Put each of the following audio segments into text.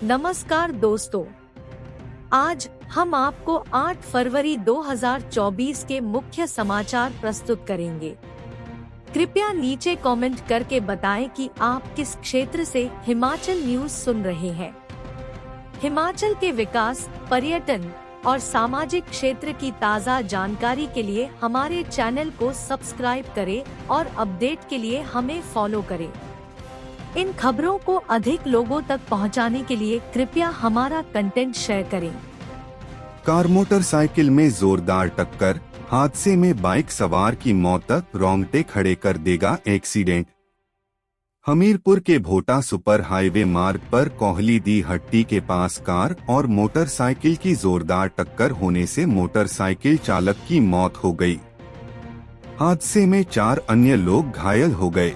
नमस्कार दोस्तों, आज हम आपको 8 फरवरी 2024 के मुख्य समाचार प्रस्तुत करेंगे। कृपया नीचे कमेंट करके बताएं कि आप किस क्षेत्र से हिमाचल न्यूज सुन रहे हैं। हिमाचल के विकास, पर्यटन और सामाजिक क्षेत्र की ताज़ा जानकारी के लिए हमारे चैनल को सब्सक्राइब करें और अपडेट के लिए हमें फॉलो करें। इन खबरों को अधिक लोगों तक पहुंचाने के लिए कृपया हमारा कंटेंट शेयर करें। कार मोटरसाइकिल में जोरदार टक्कर, हादसे में बाइक सवार की मौत, तक रोंगटे खड़े कर देगा एक्सीडेंट। हमीरपुर के भोटा सुपर हाईवे मार्ग पर कोहली दी हट्टी के पास कार और मोटरसाइकिल की जोरदार टक्कर होने से मोटरसाइकिल चालक की मौत हो गई। हादसे में 4 अन्य लोग घायल हो गए।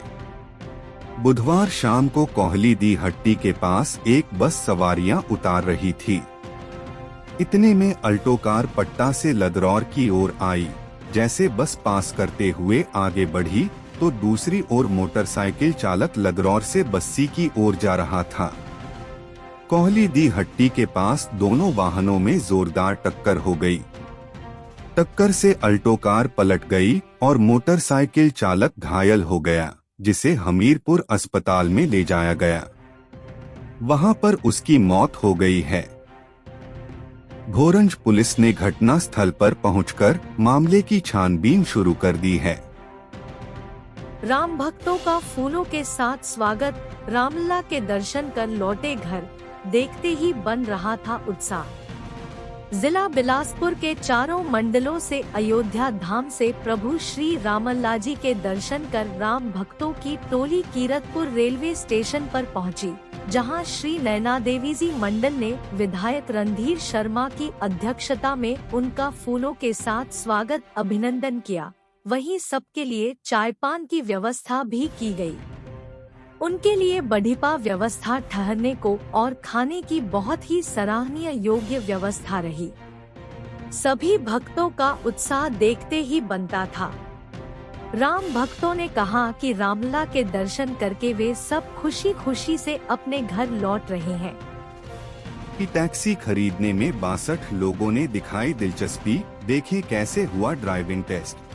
बुधवार शाम को कोहली दी हट्टी के पास एक बस सवारियां उतार रही थी। इतने में अल्टो कार पट्टा से लदरौर की ओर आई। जैसे बस पास करते हुए आगे बढ़ी तो दूसरी ओर मोटरसाइकिल चालक लदरौर से बस्सी की ओर जा रहा था। कोहली दी हट्टी के पास दोनों वाहनों में जोरदार टक्कर हो गई। टक्कर से अल्टो कार पलट गई और मोटरसाइकिल चालक घायल हो गया, जिसे हमीरपुर अस्पताल में ले जाया गया। वहां पर उसकी मौत हो गई है। भोरंज पुलिस ने घटना स्थल पर पहुंचकर मामले की छानबीन शुरू कर दी है। राम भक्तों का फूलों के साथ स्वागत, रामलला के दर्शन कर लौटे घर, देखते ही बन रहा था उत्साह। जिला बिलासपुर के चारों मंडलों से अयोध्या धाम से प्रभु श्री रामलला जी के दर्शन कर राम भक्तों की टोली कीरतपुर रेलवे स्टेशन पर पहुंची, जहां श्री नैना देवी जी मंडल ने विधायक रणधीर शर्मा की अध्यक्षता में उनका फूलों के साथ स्वागत अभिनंदन किया। वहीं सबके लिए चाय पान की व्यवस्था भी की गई। उनके लिए बढ़िपा व्यवस्था, ठहरने को और खाने की बहुत ही सराहनीय योग्य व्यवस्था रही। सभी भक्तों का उत्साह देखते ही बनता था। राम भक्तों ने कहा कि रामलला के दर्शन करके वे सब खुशी खुशी से अपने घर लौट रहे हैं। टैक्सी खरीदने में 62 लोगों ने दिखाई दिलचस्पी, देखें कैसे हुआ ड्राइविंग टेस्ट।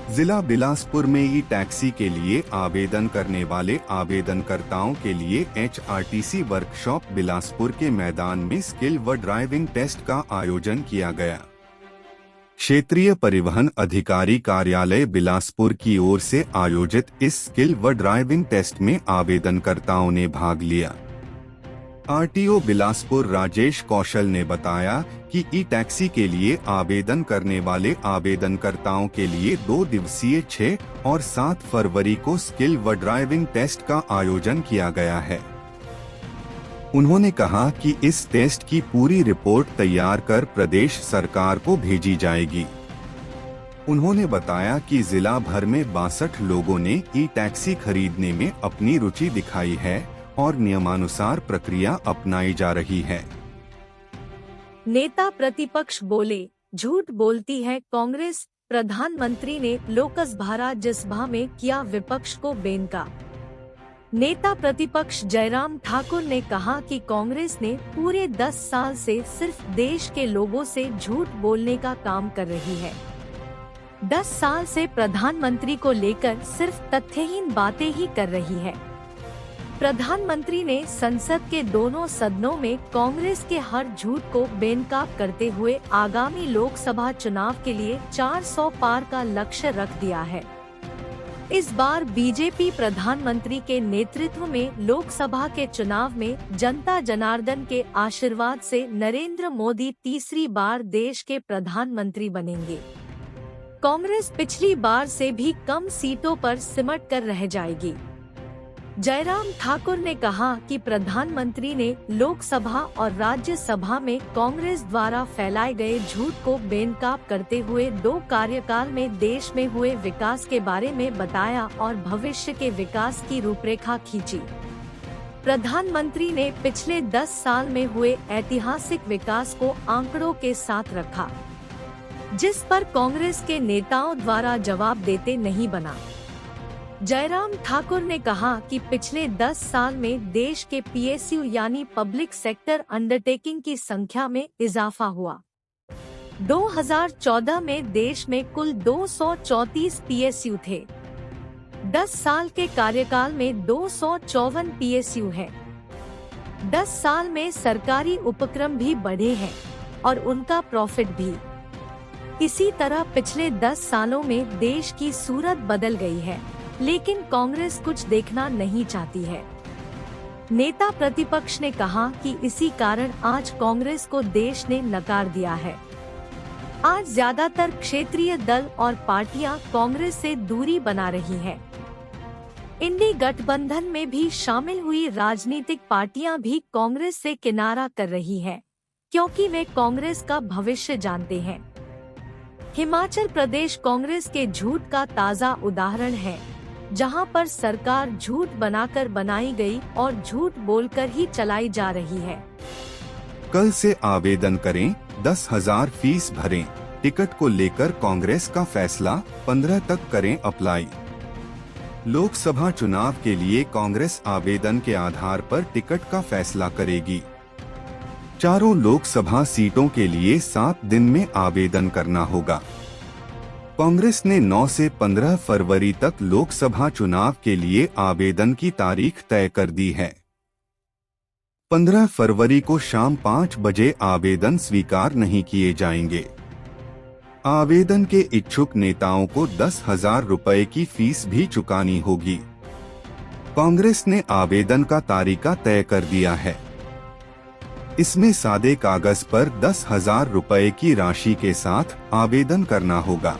जिला बिलासपुर में ई टैक्सी के लिए आवेदन करने वाले आवेदनकर्ताओं के लिए HRTC वर्कशॉप बिलासपुर के मैदान में स्किल व ड्राइविंग टेस्ट का आयोजन किया गया। क्षेत्रीय परिवहन अधिकारी कार्यालय बिलासपुर की ओर से आयोजित इस स्किल व ड्राइविंग टेस्ट में आवेदनकर्ताओं ने भाग लिया। RTO बिलासपुर राजेश कौशल ने बताया कि ई टैक्सी के लिए आवेदन करने वाले आवेदनकर्ताओं के लिए 2 दिवसीय 6 और 7 फरवरी को स्किल व ड्राइविंग टेस्ट का आयोजन किया गया है। उन्होंने कहा कि इस टेस्ट की पूरी रिपोर्ट तैयार कर प्रदेश सरकार को भेजी जाएगी। उन्होंने बताया कि जिला भर में 62 लोगों ने ई टैक्सी खरीदने में अपनी रुचि दिखाई है और नियमानुसार प्रक्रिया अपनाई जा रही है। नेता प्रतिपक्ष बोले, झूठ बोलती है कांग्रेस, प्रधानमंत्री ने लोकसभा राज्यसभा में किया विपक्ष को बेनका। नेता प्रतिपक्ष जयराम ठाकुर ने कहा कि कांग्रेस ने पूरे 10 साल से सिर्फ देश के लोगों से झूठ बोलने का काम कर रही है। 10 साल से प्रधानमंत्री को लेकर सिर्फ तथ्यहीन बातें ही कर रही है। प्रधानमंत्री ने संसद के दोनों सदनों में कांग्रेस के हर झूठ को बेनकाब करते हुए आगामी लोकसभा चुनाव के लिए 400 पार का लक्ष्य रख दिया है। इस बार बीजेपी प्रधानमंत्री के नेतृत्व में लोकसभा के चुनाव में जनता जनार्दन के आशीर्वाद से नरेंद्र मोदी तीसरी बार देश के प्रधानमंत्री बनेंगे। कांग्रेस पिछली बार से भी कम सीटों पर सिमट कर रह जाएगी। जयराम ठाकुर ने कहा कि प्रधानमंत्री ने लोकसभा और राज्यसभा में कांग्रेस द्वारा फैलाए गए झूठ को बेनकाब करते हुए 2 कार्यकाल में देश में हुए विकास के बारे में बताया और भविष्य के विकास की रूपरेखा खींची। प्रधानमंत्री ने पिछले 10 साल में हुए ऐतिहासिक विकास को आंकड़ों के साथ रखा, जिस पर कांग्रेस के नेताओं द्वारा जवाब देते नहीं बना। जयराम ठाकुर ने कहा कि पिछले 10 साल में देश के PSU यानी पब्लिक सेक्टर अंडरटेकिंग की संख्या में इजाफा हुआ। 2014 में देश में कुल 234 PSU थे। 10 साल के कार्यकाल में 254 PSU है। 10 साल में सरकारी उपक्रम भी बढ़े हैं और उनका प्रॉफिट भी। इसी तरह पिछले 10 सालों में देश की सूरत बदल गई है, लेकिन कांग्रेस कुछ देखना नहीं चाहती है। नेता प्रतिपक्ष ने कहा कि इसी कारण आज कांग्रेस को देश ने नकार दिया है। आज ज्यादातर क्षेत्रीय दल और पार्टियां कांग्रेस से दूरी बना रही हैं। इंडी गठबंधन में भी शामिल हुई राजनीतिक पार्टियां भी कांग्रेस से किनारा कर रही हैं, क्योंकि वे कांग्रेस का भविष्य जानते हैं। हिमाचल प्रदेश कांग्रेस के झूठ का ताज़ा उदाहरण है, जहां पर सरकार झूठ बनाकर बनाई गई और झूठ बोलकर ही चलाई जा रही है। कल से आवेदन करें, 10,000 फीस भरें। टिकट को लेकर कांग्रेस का फैसला, 15 तक करें अप्लाई। लोकसभा चुनाव के लिए कांग्रेस आवेदन के आधार पर टिकट का फैसला करेगी। चारों लोकसभा सीटों के लिए 7 दिन में आवेदन करना होगा। कांग्रेस ने 9 से 15 फरवरी तक लोकसभा चुनाव के लिए आवेदन की तारीख तय कर दी है। 15 फरवरी को शाम 5 बजे आवेदन स्वीकार नहीं किए जाएंगे। आवेदन के इच्छुक नेताओं को 10,000 रुपए की फीस भी चुकानी होगी। कांग्रेस ने आवेदन का तारीखा तय कर दिया है। इसमें सादे कागज पर 10,000 रुपए की राशि के साथ आवेदन करना होगा।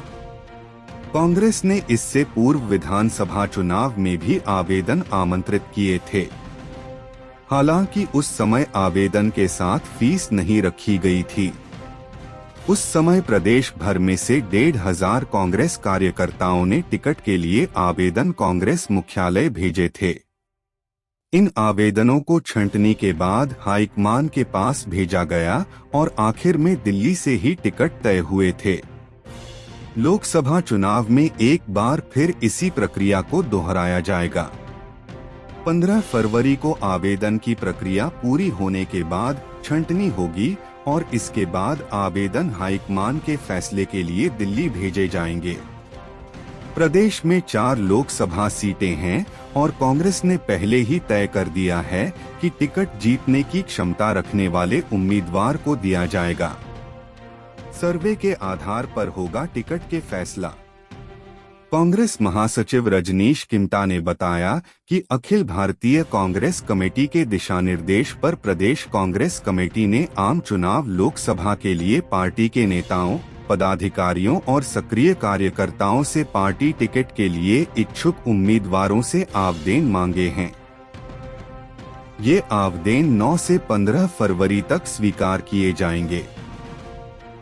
कांग्रेस ने इससे पूर्व विधानसभा चुनाव में भी आवेदन आमंत्रित किए थे। हालांकि उस समय आवेदन के साथ फीस नहीं रखी गई थी। उस समय प्रदेश भर में से 1,500 कांग्रेस कार्यकर्ताओं ने टिकट के लिए आवेदन कांग्रेस मुख्यालय भेजे थे। इन आवेदनों को छंटनी के बाद हाईकमान के पास भेजा गया और आखिर में दिल्ली से ही टिकट तय हुए थे। लोकसभा चुनाव में एक बार फिर इसी प्रक्रिया को दोहराया जाएगा। 15 फरवरी को आवेदन की प्रक्रिया पूरी होने के बाद छंटनी होगी और इसके बाद आवेदन हाईकमान के फैसले के लिए दिल्ली भेजे जाएंगे। प्रदेश में 4 लोकसभा सीटें हैं और कांग्रेस ने पहले ही तय कर दिया है कि टिकट जीतने की क्षमता रखने वाले उम्मीदवार को दिया जाएगा। सर्वे के आधार पर होगा टिकट के फैसला। कांग्रेस महासचिव रजनीश किमटा ने बताया कि अखिल भारतीय कांग्रेस कमेटी के दिशा निर्देश पर प्रदेश कांग्रेस कमेटी ने आम चुनाव लोकसभा के लिए पार्टी के नेताओं, पदाधिकारियों और सक्रिय कार्यकर्ताओं से पार्टी टिकट के लिए इच्छुक उम्मीदवारों से आवेदन मांगे हैं। ये आवेदन 9 से 15 फरवरी तक स्वीकार किए जाएंगे।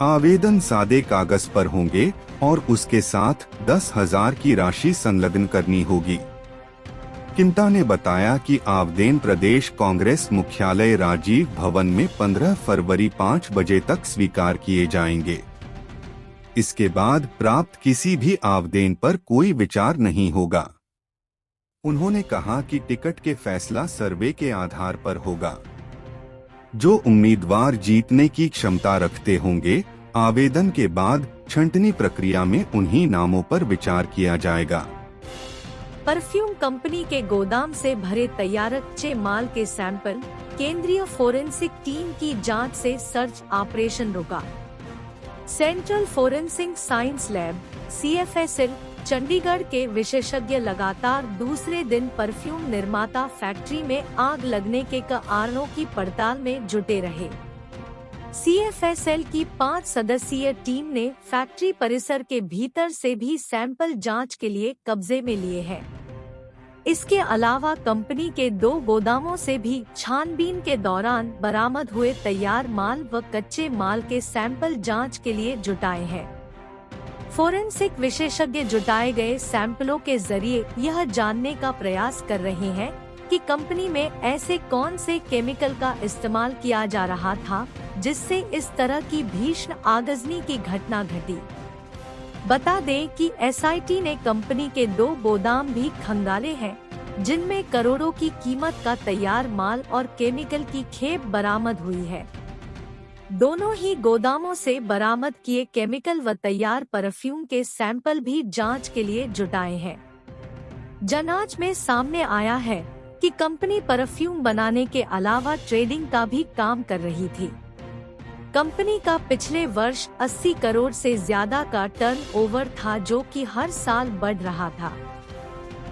आवेदन सादे कागज पर होंगे और उसके साथ 10,000 की राशि संलग्न करनी होगी। किमटा ने बताया कि आवेदन प्रदेश कांग्रेस मुख्यालय राजीव भवन में 15 फरवरी 5 बजे तक स्वीकार किए जाएंगे। इसके बाद प्राप्त किसी भी आवेदन पर कोई विचार नहीं होगा। उन्होंने कहा कि टिकट के फैसला सर्वे के आधार पर होगा। जो उम्मीदवार जीतने की क्षमता रखते होंगे, आवेदन के बाद छंटनी प्रक्रिया में उन्हीं नामों पर विचार किया जाएगा। परफ्यूम कंपनी के गोदाम से भरे तैयार कच्चे माल के सैंपल, केंद्रीय फोरेंसिक टीम की जांच से सर्च ऑपरेशन रुका। Central forensic science lab (CFSL) Chandigarh के विशेषज्ञ लगातार दूसरे दिन परफ्यूम निर्माता फैक्ट्री में आग लगने के कारणों की पड़ताल में जुटे रहे। CFSL की 5 सदस्यीय टीम ने फैक्ट्री परिसर के भीतर से भी सैंपल जांच के लिए कब्जे में लिए हैं। इसके अलावा कंपनी के 2 गोदामों से भी छानबीन के दौरान बरामद हुए तैयार माल व कच्चे माल के सैंपल जांच के लिए जुटाए हैं। फोरेंसिक विशेषज्ञ जुटाए गए सैंपलों के जरिए यह जानने का प्रयास कर रहे हैं कि कंपनी में ऐसे कौन से केमिकल का इस्तेमाल किया जा रहा था जिससे इस तरह की भीषण आगजनी की घटना घटी। बता दें कि एसआईटी ने कंपनी के 2 गोदाम भी खंगाले हैं, जिनमें करोड़ों की कीमत का तैयार माल और केमिकल की खेप बरामद हुई है। दोनों ही गोदामों से बरामद किए केमिकल व तैयार परफ्यूम के सैंपल भी जांच के लिए जुटाए हैं। जांच में सामने आया है कि कंपनी परफ्यूम बनाने के अलावा ट्रेडिंग का भी काम कर रही थी। कंपनी का पिछले वर्ष 80 करोड़ से ज्यादा का टर्नओवर था, जो कि हर साल बढ़ रहा था।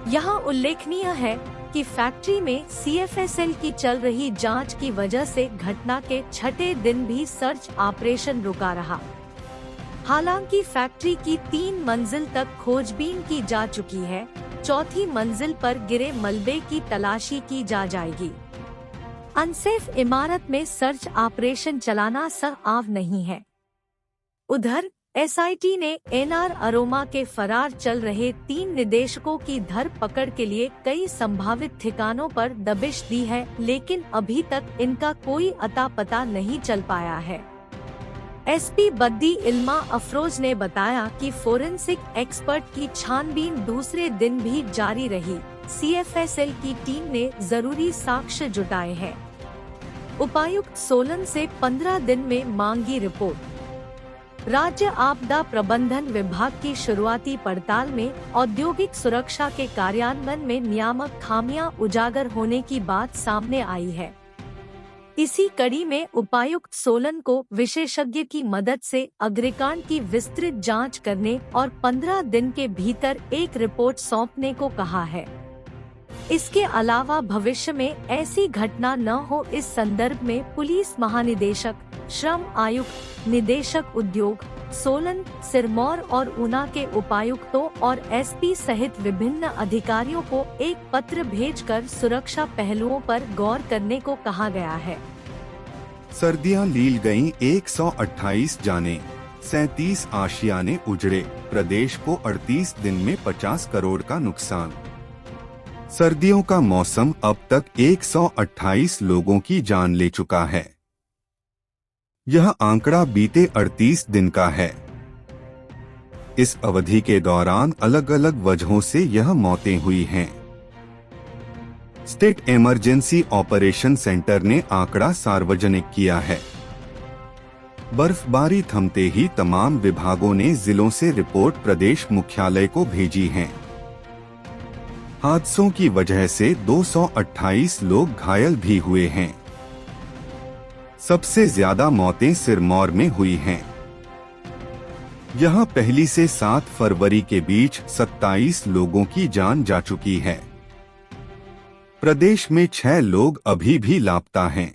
यहाँ उल्लेखनीय है कि फैक्ट्री में CFSL की चल रही जांच की वजह से घटना के 6ठे दिन भी सर्च ऑपरेशन रुका रहा। हालांकि फैक्ट्री की 3 मंजिल तक खोजबीन की जा चुकी है, 4थी मंजिल पर गिरे मलबे की तलाशी की जा जाएगी। अनसेफ इमारत में सर्च ऑपरेशन चलाना संभव नहीं है। उधर एसआईटी ने एनआर अरोमा के फरार चल रहे 3 निदेशकों की धरपकड़ के लिए कई संभावित ठिकानों पर दबिश दी है, लेकिन अभी तक इनका कोई अता पता नहीं चल पाया है। एसपी बद्दी इल्मा अफरोज ने बताया कि फोरेंसिक एक्सपर्ट की छानबीन दूसरे दिन भी जारी रही। CFSL की टीम ने जरूरी साक्ष्य जुटाए हैं। उपायुक्त सोलन से 15 दिन में मांगी रिपोर्ट। राज्य आपदा प्रबंधन विभाग की शुरुआती पड़ताल में औद्योगिक सुरक्षा के कार्यान्वयन में नियामक खामियां उजागर होने की बात सामने आई है। इसी कड़ी में उपायुक्त सोलन को विशेषज्ञ की मदद से अग्निकांड की विस्तृत जांच करने और 15 दिन के भीतर एक रिपोर्ट सौंपने को कहा है। इसके अलावा भविष्य में ऐसी घटना न हो, इस संदर्भ में पुलिस महानिदेशक, श्रम आयुक्त, निदेशक उद्योग, सोलन, सिरमौर और ऊना के उपायुक्तों और एसपी सहित विभिन्न अधिकारियों को एक पत्र भेजकर सुरक्षा पहलुओं पर गौर करने को कहा गया है। सर्दियां लील गईं, 128 जाने, 37 आशियाने उजड़े, प्रदेश को 38 दिन में 50 करोड़ का नुकसान। सर्दियों का मौसम अब तक 128 लोगों की जान ले चुका है। यह आंकड़ा बीते 38 दिन का है। इस अवधि के दौरान अलग अलग वजहों से यह मौतें हुई हैं। स्टेट इमरजेंसी ऑपरेशन सेंटर ने आंकड़ा सार्वजनिक किया है। बर्फबारी थमते ही तमाम विभागों ने जिलों से रिपोर्ट प्रदेश मुख्यालय को भेजी है। हादसों की वजह से 228 लोग घायल भी हुए हैं। सबसे ज्यादा मौतें सिरमौर में हुई हैं। यहां पहली से 7 फरवरी के बीच 27 लोगों की जान जा चुकी है। प्रदेश में 6 लोग अभी भी लापता हैं।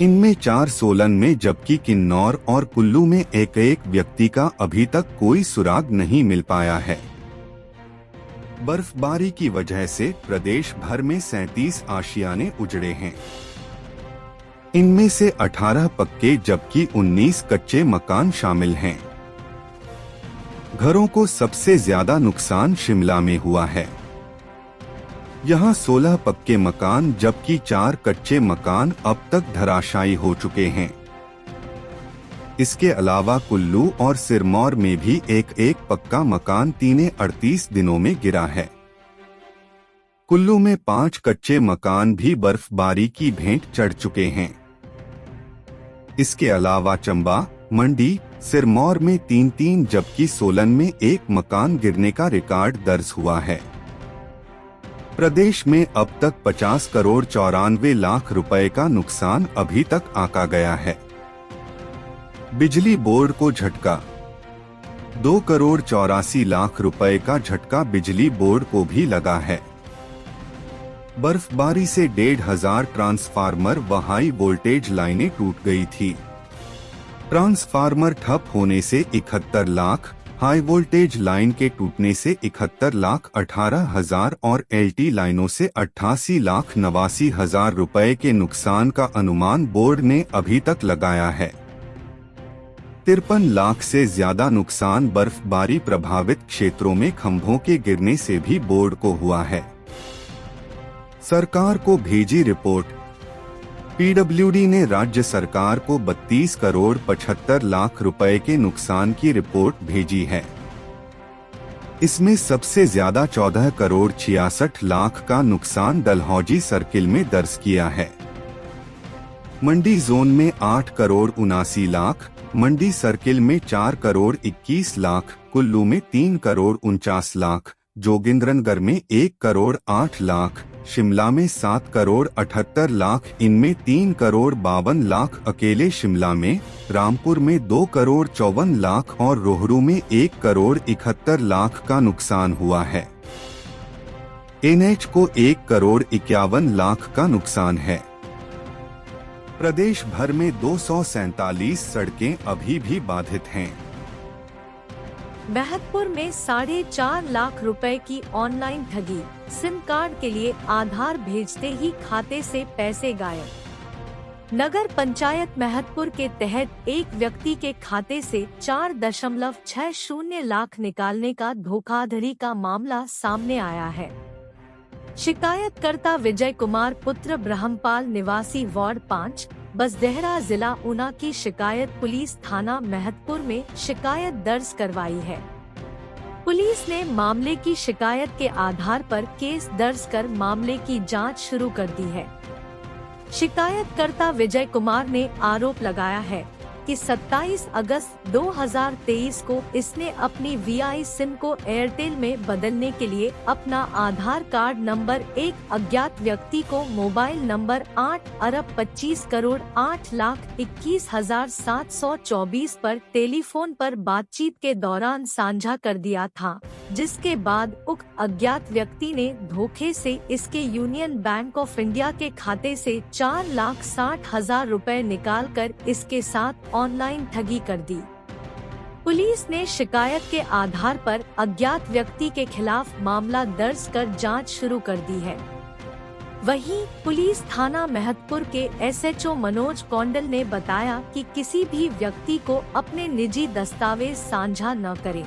इनमें 4 सोलन में, जबकि किन्नौर और कुल्लू में एक व्यक्ति का अभी तक कोई सुराग नहीं मिल पाया है। बर्फबारी की वजह से प्रदेश भर में 37 आशियाने उजड़े हैं। इनमें से 18 पक्के जबकि 19 कच्चे मकान शामिल हैं। घरों को सबसे ज्यादा नुकसान शिमला में हुआ है। यहां 16 पक्के मकान जबकि 4 कच्चे मकान अब तक धराशायी हो चुके हैं। इसके अलावा कुल्लू और सिरमौर में भी एक पक्का मकान 38 दिनों में गिरा है। कुल्लू में 5 कच्चे मकान भी बर्फबारी की भेंट चढ़ चुके हैं। इसके अलावा चंबा, मंडी, सिरमौर में 3 जबकि सोलन में 1 मकान गिरने का रिकॉर्ड दर्ज हुआ है। प्रदेश में अब तक 50 करोड़ 94 लाख रुपए का नुकसान अभी तक आंका गया है। बिजली बोर्ड को झटका। 2 करोड़ 84 लाख रुपए का झटका बिजली बोर्ड को भी लगा है। बर्फबारी से 1,500 ट्रांसफार्मर व हाई वोल्टेज लाइनें टूट गई थी। ट्रांसफार्मर ठप होने से 71 लाख, हाई वोल्टेज लाइन के टूटने से 71 लाख 18,000 और एलटी लाइनों से 88 लाख 89,000 रुपए के नुकसान का अनुमान बोर्ड ने अभी तक लगाया है। 53 लाख से ज्यादा नुकसान बर्फबारी प्रभावित क्षेत्रों में खंभों के गिरने से भी बोर्ड को हुआ है। सरकार को भेजी रिपोर्ट। पीडब्ल्यूडी ने राज्य सरकार को 32 करोड़ 75 लाख रुपए के नुकसान की रिपोर्ट भेजी है। इसमें सबसे ज्यादा 14 करोड़ 66 लाख का नुकसान डलहौजी सर्किल में दर्ज किया है। मंडी जोन में 8 करोड़ 79 लाख, मंडी सर्किल में 4 करोड़ 21 लाख, कुल्लू में 3 करोड़ 49 लाख, जोगिंद्रनगर में 1 करोड़ 8 लाख, शिमला में 7 करोड़ 78 लाख, इनमें 3 करोड़ 52 लाख अकेले शिमला में, रामपुर में 2 करोड़ 54 लाख और रोहरू में 1 करोड़ 71 लाख का नुकसान हुआ है। एनएच को 1 करोड़ 51 लाख का नुकसान है। प्रदेश भर में 247 सड़कें अभी भी बाधित हैं। महतपुर में 4.5 लाख रुपए की ऑनलाइन ठगी, सिम कार्ड के लिए आधार भेजते ही खाते से पैसे गायब। नगर पंचायत महतपुर के तहत एक व्यक्ति के खाते से 4.60 लाख निकालने का धोखाधड़ी का मामला सामने आया है। शिकायतकर्ता विजय कुमार पुत्र ब्रह्मपाल निवासी वार्ड 5 बसदेहरा जिला ऊना की शिकायत पुलिस थाना महतपुर में शिकायत दर्ज करवाई है। पुलिस ने मामले की शिकायत के आधार पर केस दर्ज कर मामले की जांच शुरू कर दी है। शिकायतकर्ता विजय कुमार ने आरोप लगाया है कि 27 अगस्त 2023 को इसने अपनी वीआई सिम को एयरटेल में बदलने के लिए अपना आधार कार्ड नंबर एक अज्ञात व्यक्ति को मोबाइल नंबर 8,25,21,724 पर टेलीफोन पर बातचीत के दौरान साझा कर दिया था, जिसके बाद उक्त अज्ञात व्यक्ति ने धोखे से इसके यूनियन बैंक ऑफ इंडिया के खाते से 4,60,000 रुपए निकालकर इसके साथ ऑनलाइन ठगी कर दी। पुलिस ने शिकायत के आधार पर अज्ञात व्यक्ति के खिलाफ मामला दर्ज कर जांच शुरू कर दी है। वहीं पुलिस थाना महतपुर के एसएचओ मनोज कौंडल ने बताया कि किसी भी व्यक्ति को अपने निजी दस्तावेज साझा न करें।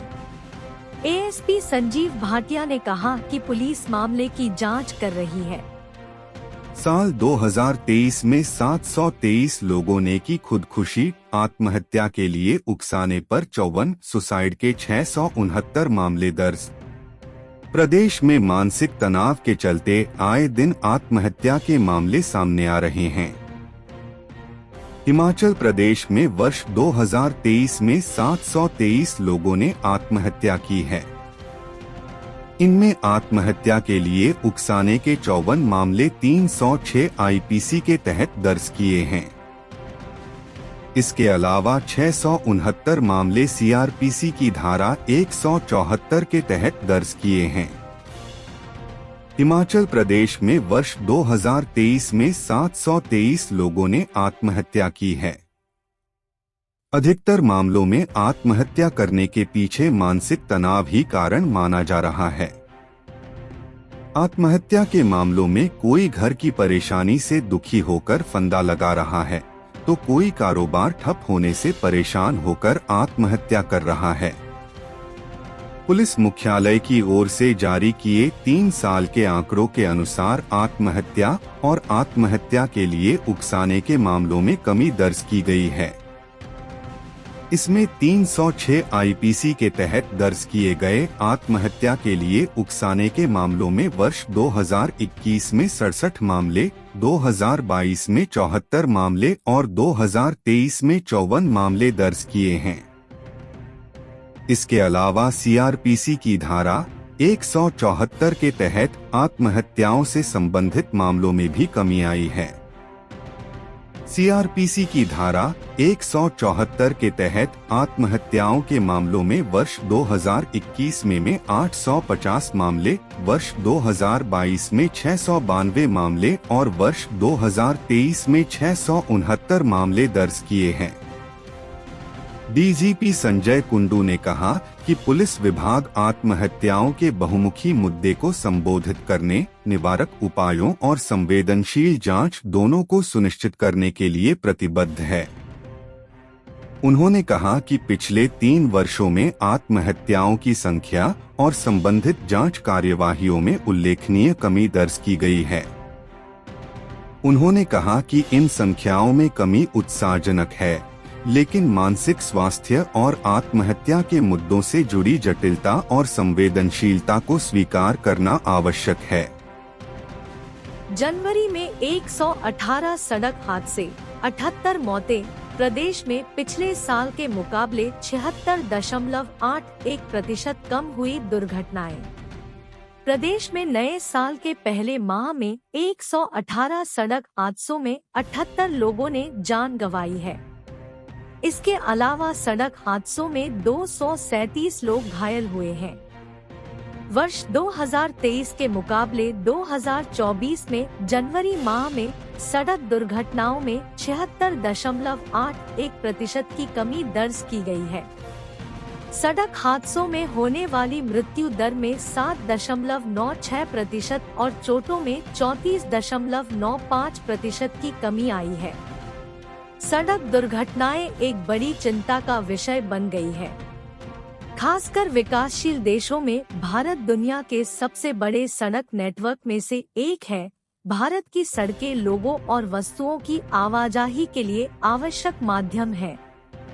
एएसपी संजीव भाटिया ने कहा कि पुलिस मामले की जांच कर रही है। साल 2023 में 723 लोगों ने की खुदकुशी, आत्महत्या के लिए उकसाने पर 54 सुसाइड के 669 मामले दर्ज। प्रदेश में मानसिक तनाव के चलते आए दिन आत्महत्या के मामले सामने आ रहे हैं। हिमाचल प्रदेश में वर्ष 2023 में 723 लोगों ने आत्महत्या की है। इनमें आत्महत्या के लिए उकसाने के 54 मामले 306 आईपीसी के तहत दर्ज किए हैं। इसके अलावा 669 मामले सीआरपीसी की धारा 174 के तहत दर्ज किए हैं। हिमाचल प्रदेश में वर्ष 2023 में 723 लोगों ने आत्महत्या की है। अधिकतर मामलों में आत्महत्या करने के पीछे मानसिक तनाव ही कारण माना जा रहा है। आत्महत्या के मामलों में कोई घर की परेशानी से दुखी होकर फंदा लगा रहा है, तो कोई कारोबार ठप होने से परेशान होकर आत्महत्या कर रहा है। पुलिस मुख्यालय की ओर से जारी किए 3 साल के आंकड़ों के अनुसार आत्महत्या और आत्महत्या के लिए उकसाने के मामलों में कमी दर्ज की गई है। इसमें 306 आईपीसी के तहत दर्ज किए गए आत्महत्या के लिए उकसाने के मामलों में वर्ष 2021 में 67 मामले, 2022 में 74 मामले और 2023 में 54 मामले दर्ज किए हैं। इसके अलावा सीआरपीसी की धारा 174 के तहत आत्महत्याओं से संबंधित मामलों में भी कमी आई है। सीआरपीसी की धारा 174 के तहत आत्महत्याओं के मामलों में वर्ष 2021 में 850 मामले, वर्ष 2022 में 692 मामले और वर्ष 2023 में 669 मामले दर्ज किए हैं। डीजीपी संजय कुंडू ने कहा कि पुलिस विभाग आत्महत्याओं के बहुमुखी मुद्दे को संबोधित करने, निवारक उपायों और संवेदनशील जांच दोनों को सुनिश्चित करने के लिए प्रतिबद्ध है। उन्होंने कहा कि पिछले 3 वर्षों में आत्महत्याओं की संख्या और संबंधित जांच कार्यवाहियों में उल्लेखनीय कमी दर्ज की गई है। उन्होंने कहा कि इन संख्याओं में कमी उत्साहजनक है, लेकिन मानसिक स्वास्थ्य और आत्महत्या के मुद्दों से जुड़ी जटिलता और संवेदनशीलता को स्वीकार करना आवश्यक है। जनवरी में 118 सड़क हादसे, 78 मौतें। प्रदेश में पिछले साल के मुकाबले 76.81% कम हुई दुर्घटनाएं। प्रदेश में नए साल के पहले माह में 118 सड़क हादसों में 78 लोगों ने जान गंवाई है। इसके अलावा सड़क हादसों में 237 लोग घायल हुए हैं। वर्ष 2023 के मुकाबले 2024 में जनवरी माह में सड़क दुर्घटनाओं में 76.81% की कमी दर्ज की गई है। सड़क हादसों में होने वाली मृत्यु दर में 7.96% और चोटों में 34.95% की कमी आई है। सड़क दुर्घटनाएं एक बड़ी चिंता का विषय बन गई है। खासकर विकासशील देशों में भारत दुनिया के सबसे बड़े सड़क नेटवर्क में से एक है। भारत की सड़कें लोगों और वस्तुओं की आवाजाही के लिए आवश्यक माध्यम है,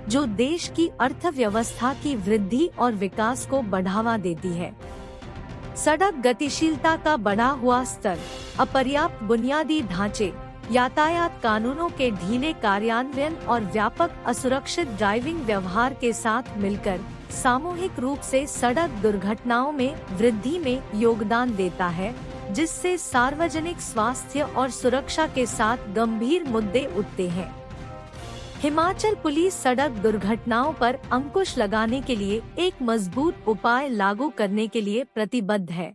जो देश की अर्थव्यवस्था की वृद्धि और विकास को बढ़ावा देती है। सड़क गतिशीलता का बढ़ा हुआ स्तर, अपर्याप्त बुनियादी ढांचे, यातायात कानूनों के ढीले कार्यान्वयन और व्यापक असुरक्षित ड्राइविंग व्यवहार के साथ मिलकर सामूहिक रूप से सड़क दुर्घटनाओं में वृद्धि में योगदान देता है, जिससे सार्वजनिक स्वास्थ्य और सुरक्षा के साथ गंभीर मुद्दे उठते हैं। हिमाचल पुलिस सड़क दुर्घटनाओं पर अंकुश लगाने के लिए एक मजबूत उपाय लागू करने के लिए प्रतिबद्ध है।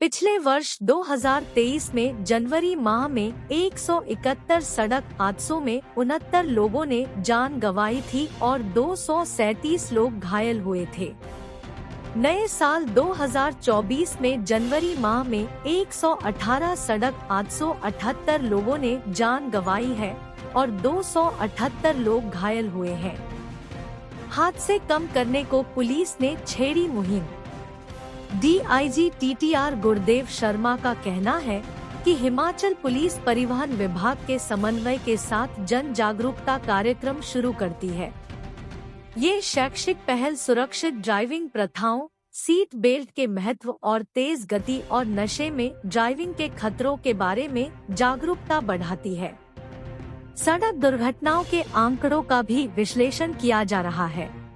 पिछले वर्ष 2023 में जनवरी माह में 171 सड़क हादसों में 69 लोगों ने जान गंवाई थी और 237 लोग घायल हुए थे। नए साल 2024 में जनवरी माह में 118 सड़क हादसों 78 लोगों ने जान गंवाई है और 278 लोग घायल हुए हैं। हादसे कम करने को पुलिस ने छेड़ी मुहिम। डीआईजी टीटीआर गुरदेव शर्मा का कहना है कि हिमाचल पुलिस परिवहन विभाग के समन्वय के साथ जन जागरूकता कार्यक्रम शुरू करती है। ये शैक्षिक पहल सुरक्षित ड्राइविंग प्रथाओं, सीट बेल्ट के महत्व और तेज गति और नशे में ड्राइविंग के खतरों के बारे में जागरूकता बढ़ाती है। सड़क दुर्घटनाओं के आंकड़ों का भी विश्लेषण किया जा रहा है।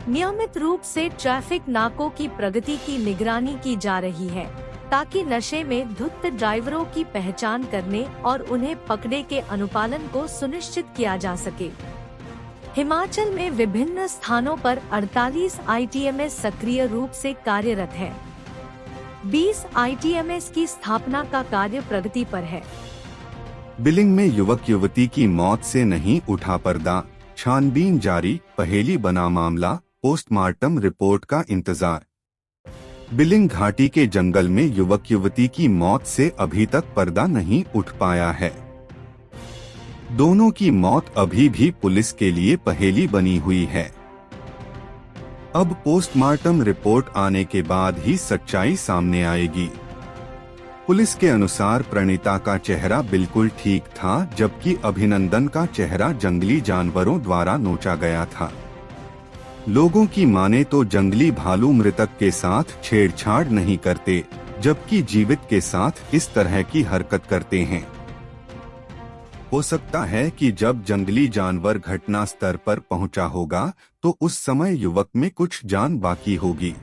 नियमित रूप से ट्रैफिक नाकों की प्रगति की निगरानी की जा रही है, ताकि नशे में धुत ड्राइवरों की पहचान करने और उन्हें पकड़े के अनुपालन को सुनिश्चित किया जा सके। हिमाचल में विभिन्न स्थानों पर 48 आईटीएमएस सक्रिय रूप से कार्यरत है। 20 आईटीएमएस की स्थापना का कार्य प्रगति पर है। बिलिंग में युवक युवती की मौत से नहीं उठा पर्दा, छानबीन जारी, पहेली बना मामला, पोस्टमार्टम रिपोर्ट का इंतजार। बिलिंग घाटी के जंगल में युवक युवती की मौत से अभी तक पर्दा नहीं उठ पाया है। दोनों की मौत अभी भी पुलिस के लिए पहेली बनी हुई है। अब पोस्टमार्टम रिपोर्ट आने के बाद ही सच्चाई सामने आएगी। पुलिस के अनुसार प्रणीता का चेहरा बिल्कुल ठीक था, जबकि अभिनंदन का चेहरा जंगली जानवरों द्वारा नोचा गया था। लोगों की माने तो जंगली भालू मृतक के साथ छेड़छाड़ नहीं करते, जबकि जीवित के साथ इस तरह की हरकत करते हैं। हो सकता है कि जब जंगली जानवर घटना स्थल पर पहुंचा होगा तो उस समय युवक में कुछ जान बाकी होगी,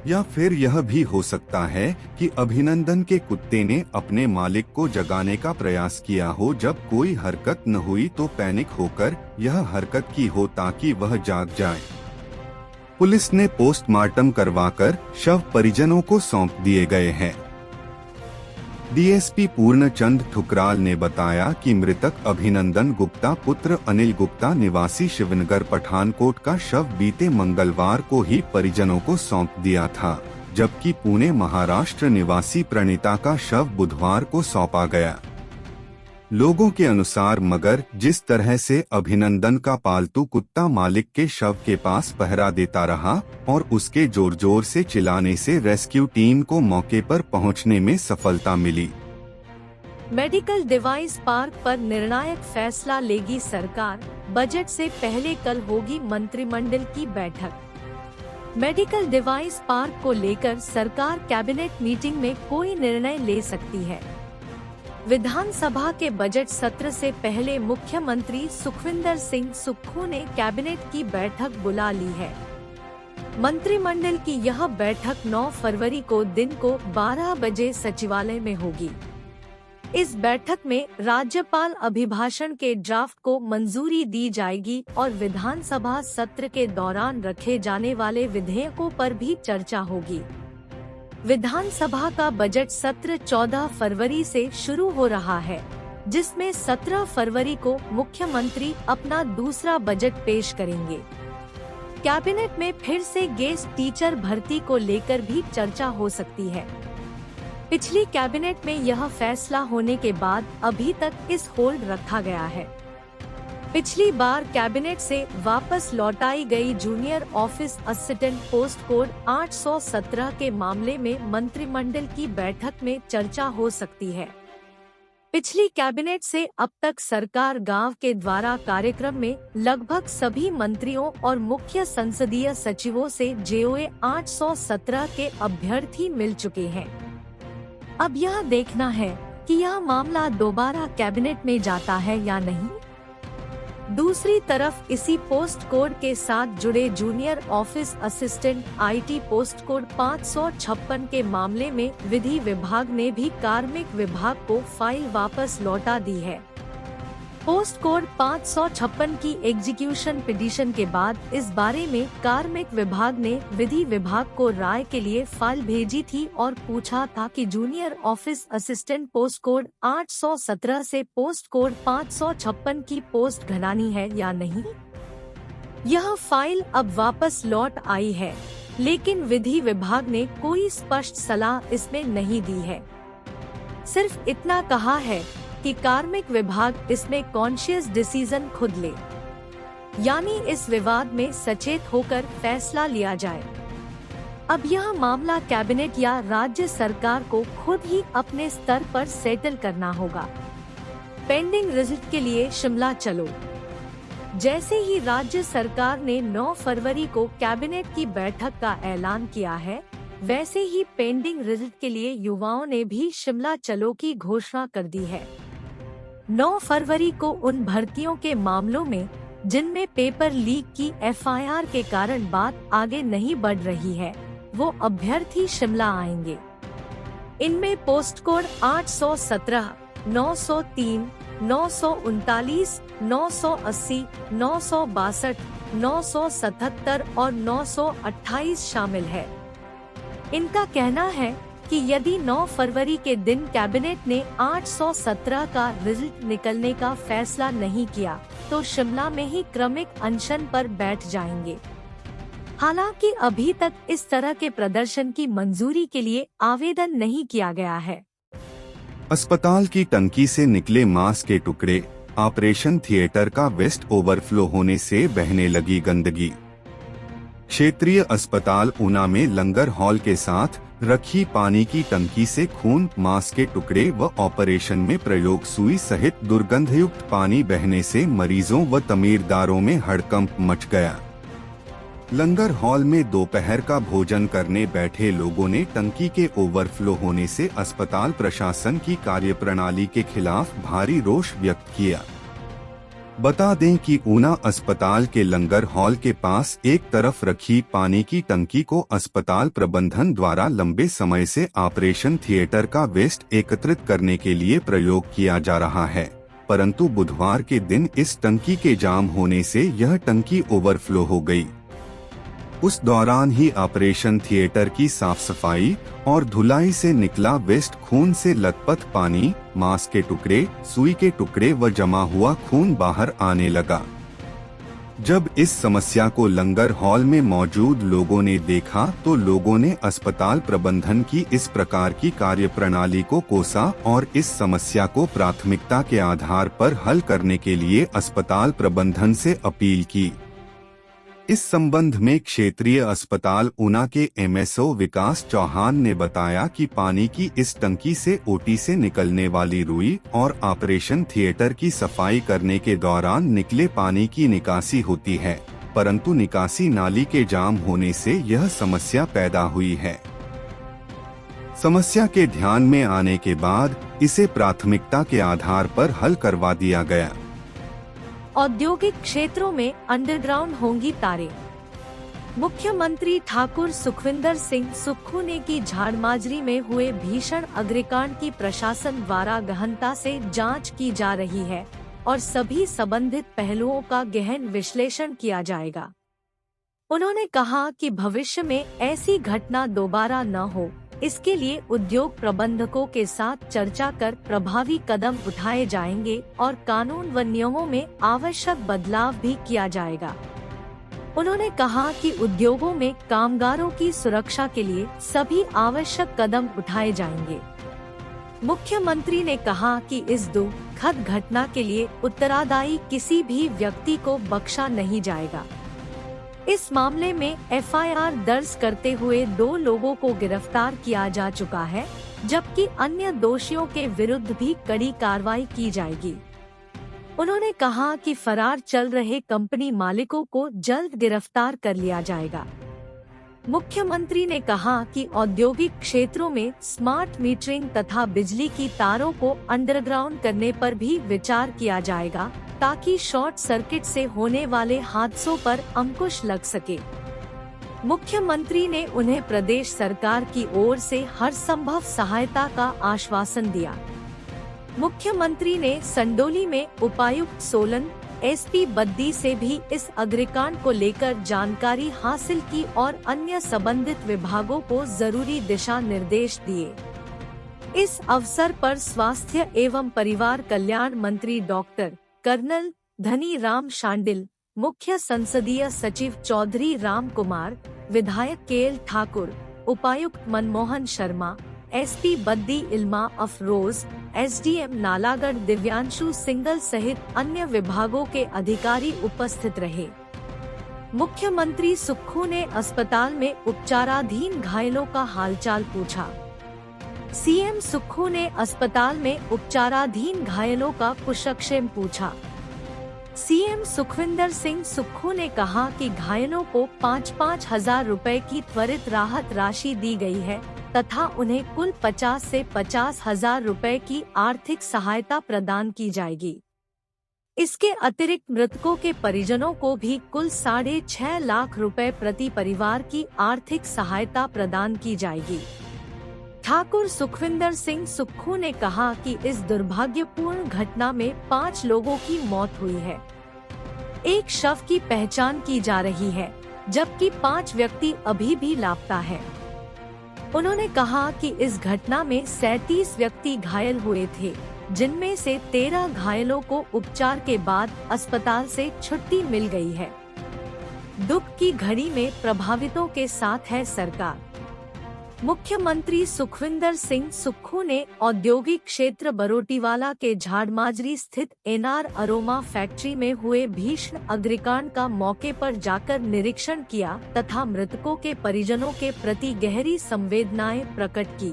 या फिर यह भी हो सकता है कि अभिनंदन के कुत्ते ने अपने मालिक को जगाने का प्रयास किया हो। जब कोई हरकत न हुई तो पैनिक होकर यह हरकत की हो ताकि वह जाग जाए। पुलिस ने पोस्टमार्टम करवाकर शव परिजनों को सौंप दिए गए हैं। डीएसपी पूर्णचंद ठुकराल ने बताया कि मृतक अभिनंदन गुप्ता पुत्र अनिल गुप्ता निवासी शिवनगर पठानकोट का शव बीते मंगलवार को ही परिजनों को सौंप दिया था, जबकि पुणे महाराष्ट्र निवासी प्रणीता का शव बुधवार को सौंपा गया। लोगों के अनुसार मगर जिस तरह से अभिनंदन का पालतू कुत्ता मालिक के शव के पास पहरा देता रहा और उसके जोर जोर से चिल्लाने से रेस्क्यू टीम को मौके पर पहुंचने में सफलता मिली। मेडिकल डिवाइस पार्क पर निर्णायक फैसला लेगी सरकार, बजट से पहले कल होगी मंत्रिमंडल की बैठक। मेडिकल डिवाइस पार्क को लेकर सरकार कैबिनेट मीटिंग में कोई निर्णय ले सकती है। विधानसभा के बजट सत्र से पहले मुख्यमंत्री सुखविंदर सिंह सुक्खू ने कैबिनेट की बैठक बुला ली है। मंत्रिमंडल की यह बैठक 9 फरवरी को दिन को 12 बजे सचिवालय में होगी। इस बैठक में राज्यपाल अभिभाषण के ड्राफ्ट को मंजूरी दी जाएगी और विधानसभा सत्र के दौरान रखे जाने वाले विधेयकों पर भी चर्चा होगी। विधानसभा का बजट सत्र 14 फरवरी से शुरू हो रहा है, जिसमें 17 फरवरी को मुख्यमंत्री अपना दूसरा बजट पेश करेंगे। कैबिनेट में फिर से गेस्ट टीचर भर्ती को लेकर भी चर्चा हो सकती है। पिछली कैबिनेट में यह फैसला होने के बाद अभी तक इस होल्ड रखा गया है। पिछली बार कैबिनेट से वापस लौटाई गई junior office assistant post code 817 के मामले में मंत्रिमंडल की बैठक में चर्चा हो सकती है। पिछली कैबिनेट से अब तक सरकार गांव के द्वारा कार्यक्रम में लगभग सभी मंत्रियों और मुख्य संसदीय सचिवों से जेओए 817 के अभ्यर्थी मिल चुके हैं। अब यह देखना है कि यह मामला दोबारा कैबिनेट में जाता है या नहीं। दूसरी तरफ इसी पोस्ट कोड के साथ जुड़े junior office assistant IT post code 556 के मामले में विधि विभाग ने भी कार्मिक विभाग को फाइल वापस लौटा दी है। पोस्ट कोड 556 की एग्जीक्यूशन पिटीशन के बाद इस बारे में कार्मिक विभाग ने विधि विभाग को राय के लिए फाइल भेजी थी और पूछा था कि junior office assistant post code 817 से पोस्ट कोड 556 की पोस्ट घटानी है या नहीं। यह फाइल अब वापस लौट आई है, लेकिन विधि विभाग ने कोई स्पष्ट सलाह इसमें नहीं दी है। सिर्फ इतना कहा है कि कार्मिक विभाग इसमें कॉन्शियस डिसीजन खुद ले, यानी इस विवाद में सचेत होकर फैसला लिया जाए। अब यह मामला कैबिनेट या राज्य सरकार को खुद ही अपने स्तर पर सेटल करना होगा। पेंडिंग रिजल्ट के लिए शिमला चलो। जैसे ही राज्य सरकार ने 9 फरवरी को कैबिनेट की बैठक का ऐलान किया है, वैसे ही पेंडिंग रिजल्ट के लिए युवाओं ने भी शिमला चलो की घोषणा कर दी है। 9 फरवरी को उन भर्तियों के मामलों में जिनमें पेपर लीक की एफआईआर के कारण बात आगे नहीं बढ़ रही है, वो अभ्यर्थी शिमला आएंगे। इनमें पोस्ट कोड 817, 903, 939, 980, 962, 977 और 928 शामिल है। इनका कहना है कि यदि 9 फरवरी के दिन कैबिनेट ने 817 का रिजल्ट निकलने का फैसला नहीं किया, तो शिमला में ही क्रमिक अनशन पर बैठ जाएंगे। हालांकि अभी तक इस तरह के प्रदर्शन की मंजूरी के लिए आवेदन नहीं किया गया है। अस्पताल की टंकी से निकले मांस के टुकड़े, ऑपरेशन थिएटर का वेस्ट ओवरफ्लो होने से बहने लगी गंदगी। क्षेत्रीय अस्पताल ऊना में लंगर हॉल के साथ रखी पानी की टंकी से खून, मांस के टुकड़े व ऑपरेशन में प्रयोग सुई सहित दुर्गंधयुक्त पानी बहने से मरीजों व तमीरदारों में हड़कंप मच गया। लंगर हॉल में दोपहर का भोजन करने बैठे लोगों ने टंकी के ओवरफ्लो होने से अस्पताल प्रशासन की कार्यप्रणाली के खिलाफ भारी रोष व्यक्त किया। बता दें कि ऊना अस्पताल के लंगर हॉल के पास एक तरफ रखी पानी की टंकी को अस्पताल प्रबंधन द्वारा लंबे समय से ऑपरेशन थिएटर का वेस्ट एकत्रित करने के लिए प्रयोग किया जा रहा है, परंतु बुधवार के दिन इस टंकी के जाम होने से यह टंकी ओवरफ्लो हो गई। उस दौरान ही ऑपरेशन थिएटर की साफ सफाई और धुलाई से निकला वेस्ट खून से लथपथ पानी, मांस के टुकड़े, सुई के टुकड़े व जमा हुआ खून बाहर आने लगा। जब इस समस्या को लंगर हॉल में मौजूद लोगों ने देखा तो लोगों ने अस्पताल प्रबंधन की इस प्रकार की कार्यप्रणाली को कोसा और इस समस्या को प्राथमिकता के आधार पर हल करने के लिए अस्पताल प्रबंधन से अपील की। इस संबंध में क्षेत्रीय अस्पताल ऊना के एमएसओ विकास चौहान ने बताया कि पानी की इस टंकी से ओटी से निकलने वाली रुई और ऑपरेशन थिएटर की सफाई करने के दौरान निकले पानी की निकासी होती है, परंतु निकासी नाली के जाम होने से यह समस्या पैदा हुई है। समस्या के ध्यान में आने के बाद इसे प्राथमिकता के आधार पर हल करवा दिया गया। औद्योगिक क्षेत्रों में अंडरग्राउंड होंगी तारें। मुख्यमंत्री ठाकुर सुखविंदर सिंह सुक्खू ने की झाड़माजरी में हुए भीषण अग्निकांड की प्रशासन द्वारा गहनता से जांच की जा रही है और सभी संबंधित पहलुओं का गहन विश्लेषण किया जाएगा। उन्होंने कहा कि भविष्य में ऐसी घटना दोबारा न हो, इसके लिए उद्योग प्रबंधकों के साथ चर्चा कर प्रभावी कदम उठाए जाएंगे और कानून व नियमों में आवश्यक बदलाव भी किया जाएगा। उन्होंने कहा कि उद्योगों में कामगारों की सुरक्षा के लिए सभी आवश्यक कदम उठाए जाएंगे। मुख्यमंत्री ने कहा कि इस दुखद घटना के लिए उत्तरदायी किसी भी व्यक्ति को बख्शा नहीं जाएगा। इस मामले में एफआईआर दर्ज करते हुए 2 लोगों को गिरफ्तार किया जा चुका है, जबकि अन्य दोषियों के विरुद्ध भी कड़ी कार्रवाई की जाएगी। उन्होंने कहा कि फरार चल रहे कंपनी मालिकों को जल्द गिरफ्तार कर लिया जाएगा। मुख्यमंत्री ने कहा कि औद्योगिक क्षेत्रों में स्मार्ट मीटरिंग तथा बिजली की तारों को अंडरग्राउंड करने पर भी विचार किया जाएगा, ताकि शॉर्ट सर्किट से होने वाले हादसों पर अंकुश लग सके। मुख्यमंत्री ने उन्हें प्रदेश सरकार की ओर से हर संभव सहायता का आश्वासन दिया। मुख्यमंत्री ने संडोली में उपायुक्त सोलन, एसपी बद्दी से भी इस अग्निकांड को लेकर जानकारी हासिल की और अन्य संबंधित विभागों को जरूरी दिशा निर्देश दिए। इस अवसर पर स्वास्थ्य एवं परिवार कल्याण मंत्री डॉक्टर कर्नल धनी राम शांडिल, मुख्य संसदीय सचिव चौधरी राम कुमार, विधायक केएल ठाकुर, उपायुक्त मनमोहन शर्मा, एसपी बद्दी इल्मा अफरोज, एसडीएम नालागढ़ दिव्यांशु सिंगल सहित अन्य विभागों के अधिकारी उपस्थित रहे। मुख्यमंत्री सुक्खू ने अस्पताल में उपचाराधीन घायलों का हालचाल पूछा। सीएम सुक्खू ने अस्पताल में उपचाराधीन घायलों का कुशलक्षेम पूछा। सीएम सुखविंदर सिंह सुक्खू ने कहा कि घायलों को 5-5 हजार रुपए की त्वरित राहत राशि दी गई है तथा उन्हें कुल 50 से 50 हजार रुपए की आर्थिक सहायता प्रदान की जाएगी। इसके अतिरिक्त मृतकों के परिजनों को भी कुल 6.5 लाख रुपए प्रति परिवार की आर्थिक सहायता प्रदान की जाएगी। ठाकुर सुखविंदर सिंह सुक्खू ने कहा कि इस दुर्भाग्यपूर्ण घटना में 5 लोगों की मौत हुई है। एक शव की पहचान की जा रही है, जबकि 5 व्यक्ति अभी भी लापता हैं। उन्होंने कहा कि इस घटना में 37 व्यक्ति घायल हुए थे, जिनमें से 13 घायलों को उपचार के बाद अस्पताल से छुट्टी मिल गई है। दुख की घड़ी में प्रभावितों के साथ है सरकार। मुख्यमंत्री सुखविंदर सिंह सुक्खू ने औद्योगिक क्षेत्र बरोटीवाला के झाड़माजरी स्थित एनआर अरोमा फैक्ट्री में हुए भीषण अग्निकांड का मौके पर जाकर निरीक्षण किया तथा मृतकों के परिजनों के प्रति गहरी संवेदनाएं प्रकट की।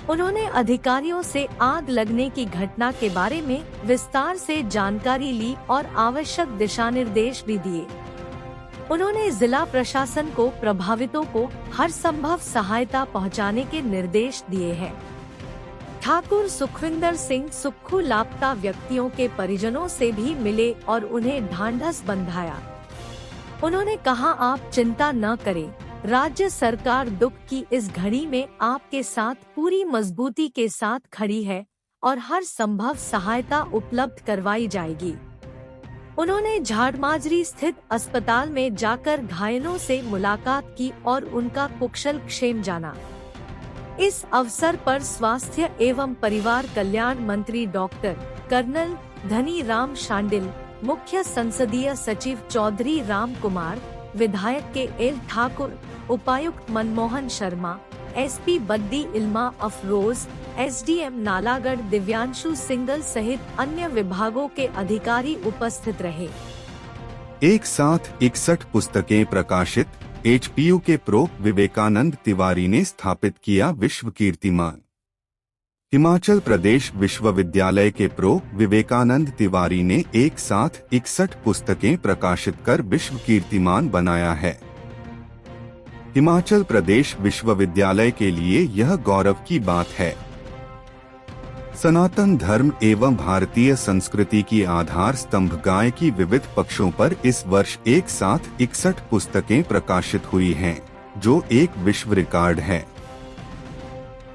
उन्होंने अधिकारियों से आग लगने की घटना के बारे में विस्तार से जानकारी ली और आवश्यक दिशा निर्देश भी दिए। उन्होंने जिला प्रशासन को प्रभावितों को हर संभव सहायता पहुंचाने के निर्देश दिए हैं। ठाकुर सुखविंदर सिंह सुक्खू लापता व्यक्तियों के परिजनों से भी मिले और उन्हें ढांढस बंधाया। उन्होंने कहा, आप चिंता न करें, राज्य सरकार दुख की इस घड़ी में आपके साथ पूरी मजबूती के साथ खड़ी है और हर संभव सहायता उपलब्ध करवाई जाएगी। उन्होंने झाड़माजरी स्थित अस्पताल में जाकर घायलों से मुलाकात की और उनका कुशल क्षेम जाना। इस अवसर पर स्वास्थ्य एवं परिवार कल्याण मंत्री डॉक्टर कर्नल धनी राम शांडिल, मुख्य संसदीय सचिव चौधरी राम कुमार, विधायक केएल ठाकुर, उपायुक्त मनमोहन शर्मा, एसपी बद्दी इल्मा अफरोज, एसडीएम नालागढ़ दिव्यांशु सिंगल सहित अन्य विभागों के अधिकारी उपस्थित रहे। एक साथ 61 पुस्तकें प्रकाशित, HPU के प्रो विवेकानंद तिवारी ने स्थापित किया विश्व कीर्तिमान। हिमाचल प्रदेश विश्वविद्यालय के प्रो विवेकानंद तिवारी ने एक साथ 61 पुस्तकें प्रकाशित कर विश्व कीर्तिमान बनाया है। हिमाचल प्रदेश विश्वविद्यालय के लिए यह गौरव की बात है। सनातन धर्म एवं भारतीय संस्कृति की आधार स्तंभ गाय की विविध पक्षों पर इस वर्ष एक साथ 61 पुस्तकें प्रकाशित हुई हैं, जो एक विश्व रिकॉर्ड है।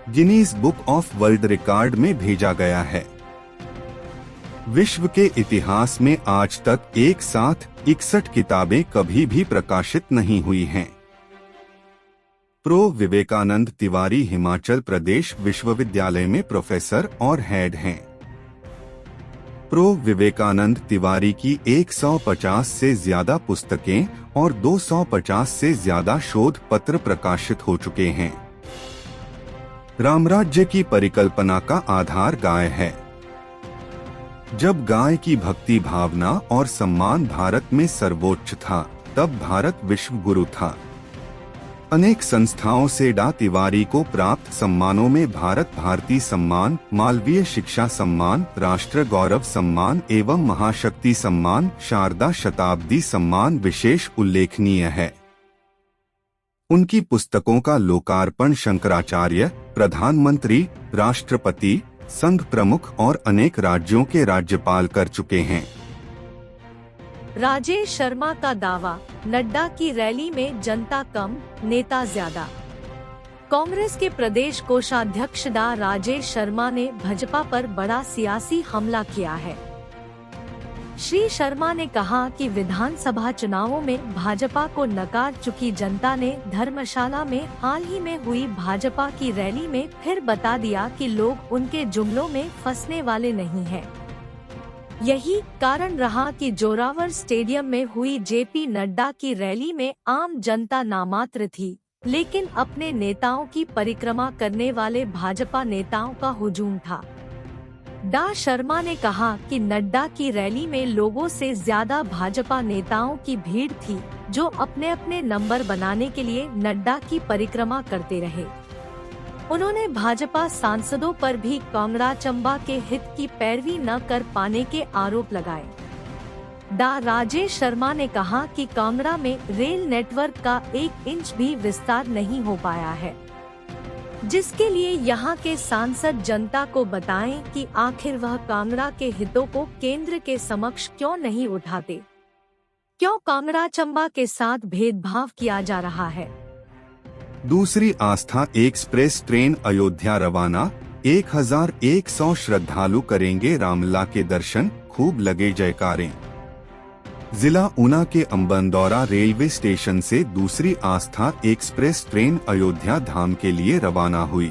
Guinness book of world record में भेजा गया है। विश्व के इतिहास में आज तक एक साथ 61 किताबें कभी भी प्रकाशित नहीं हुई हैं। प्रो विवेकानंद तिवारी हिमाचल प्रदेश विश्वविद्यालय में प्रोफेसर और हेड हैं। प्रो विवेकानंद तिवारी की 150 से ज्यादा पुस्तकें और 250 से ज्यादा शोध पत्र प्रकाशित हो चुके हैं। रामराज्य की परिकल्पना का आधार गाय है। जब गाय की भक्ति भावना और सम्मान भारत में सर्वोच्च था, तब भारत विश्व गुरु था। अनेक संस्थाओं से डा तिवारी को प्राप्त सम्मानों में भारत भारती सम्मान, मालवीय शिक्षा सम्मान, राष्ट्र गौरव सम्मान एवं महाशक्ति सम्मान, शारदा शताब्दी सम्मान विशेष उल्लेखनीय है। उनकी पुस्तकों का लोकार्पण शंकराचार्य, प्रधानमंत्री, राष्ट्रपति, संघ प्रमुख और अनेक राज्यों के राज्यपाल कर चुके हैं। राजेश शर्मा का दावा, नड्डा की रैली में जनता कम, नेता ज्यादा। कांग्रेस के प्रदेश कोषाध्यक्ष डा राजेश शर्मा ने भाजपा पर बड़ा सियासी हमला किया है। श्री शर्मा ने कहा कि विधानसभा चुनावों में भाजपा को नकार चुकी जनता ने धर्मशाला में हाल ही में हुई भाजपा की रैली में फिर बता दिया कि लोग उनके जुमलों में फंसने वाले नहीं हैं। यही कारण रहा कि जोरावर स्टेडियम में हुई जेपी नड्डा की रैली में आम जनता नामात्र थी, लेकिन अपने नेताओं की परिक्रमा करने वाले भाजपा नेताओं का हुजूम था। डा शर्मा ने कहा कि नड्डा की रैली में लोगों से ज्यादा भाजपा नेताओं की भीड़ थी, जो अपने अपने नंबर बनाने के लिए नड्डा की परिक्रमा करते रहे। उन्होंने भाजपा सांसदों पर भी कांगड़ा चंबा के हित की पैरवी न कर पाने के आरोप लगाए। डा राजेश शर्मा ने कहा कि कांगड़ा में रेल नेटवर्क का 1 इंच भी विस्तार नहीं हो पाया है, जिसके लिए यहाँ के सांसद जनता को बताएं कि आखिर वह कांगड़ा के हितों को केंद्र के समक्ष क्यों नहीं उठाते, क्यों कांगड़ा चंबा के साथ भेदभाव किया जा रहा है। दूसरी आस्था एक्सप्रेस ट्रेन अयोध्या रवाना, 1100 श्रद्धालु करेंगे रामलला के दर्शन, खूब लगे जयकारे। जिला ऊना के अंबनदौरा रेलवे स्टेशन से दूसरी आस्था एक्सप्रेस ट्रेन अयोध्या धाम के लिए रवाना हुई।